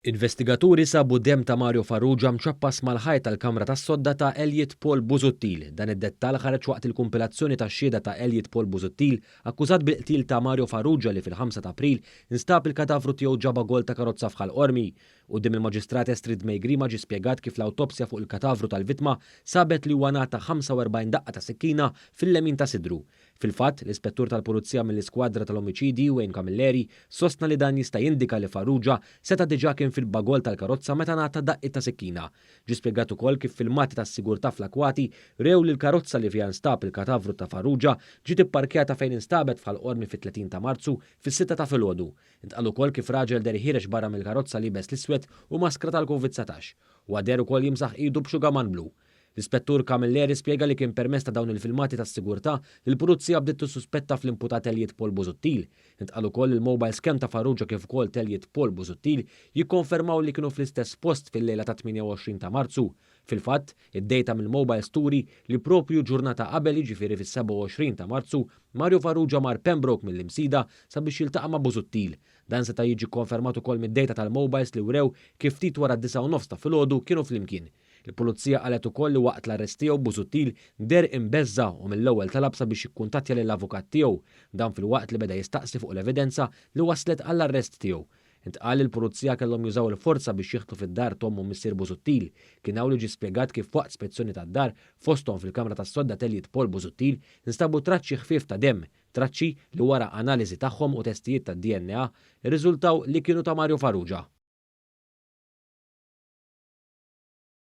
Investigaturi sabu dem ta' Mario Farrugia mċappas mal-ħajt tal-kamra tas-sodda ta' Elliot Paul Busuttil. Dan id-dettal ħareġ waqt il-kompilazzjoni tax-xhieda ta' Elliot Paul Busuttil, akkużat bil-qtil ta' Mario Farrugia li fil-5 ta' April instab il-kadavru tiegħu ġaba gol ta' karozza fħal qormi. Quddiem il-Maġistrat Estrid Mejgrima ġie spjegat kif l-awtopsja fuq il-kadavru tal-vittma sabet li huwa ngħata 45 daqqa ta' sikkina fil-lemin ta' sidru. Fil-fatt, l-ispettur tal-Pulizija mill-Iskwadra tal-Omiċidi Wayne Camilleri sostna li dan jista' jindika li Farrugia seta' diġà kien fil-bagol tal-karozza meta ngħata daqqi ta' sikkina. Ġie spjegat ukoll kif filmati tas-sigurtà fl-akwati rew li l-karozza li fiha nstab il-kadavru ta' Farrugia ġiet ipparkjata fejn instabet f'ħal-qormi fit-30 ta' Marzu fis-6 ta' filgħodu. Intqal ukoll kif raġel der ħireġ barra mill-karozza libes l-iswed u maskra tal-COVID-19 u għader ukoll jimsaħ idu b'xugaman blu. L-ispettur Camilleri spjega li kien permess ta' dawn il-filmati tas-sigurtà li l-pulizija bdiet tissuspetta fl-imputat Elliot Paul Busuttil. Intqal ukoll il-mobile scam ta' Farrugia kif ukoll Elliot Paul Busuttil jikkonfermaw li kienu fl-istess post fil-lejla ta' 28 ta' Marzu. Fil-fatt, id-dejta mill-mobile sturi li propju ġurnata qabel jiġifieri fis-27 ta' Marzu Mario Farrugia mar Pembroke mill-imsida sabiex jiltaqa' ma' Busuttil. Dan seta' jiġi konfermat ukoll mid-dejta tal-mobiles li wrew kif ftit wara d-9:30 ta' filgħodu kienu flimkien. Il-pulizija qalet ukoll li waqt l-arrest tiegħu Busuttil der imbeżża u mill-ewwel talab sabiex jikkuntattja lill-avukat tiegħu dan fil-waqt li beda jistaqsi fuq l-evidenza li waslet għall-arrest tiegħu. Intqal il-pulizija kellhom jużaw il-forza biex jieħdu fid-dar Tom u missier Busuttil. Kien hawn li ġie spjegat kif waqt spezzjoni tad-dar fosthom fil-kamra tas-sodda Elliot Paul Busuttil instabu traċċi ħfief ta' demm, traċċi li wara analiżi tagħhom u testijiet tad-DNA rriżultaw li kienu ta' Mario Farrugia.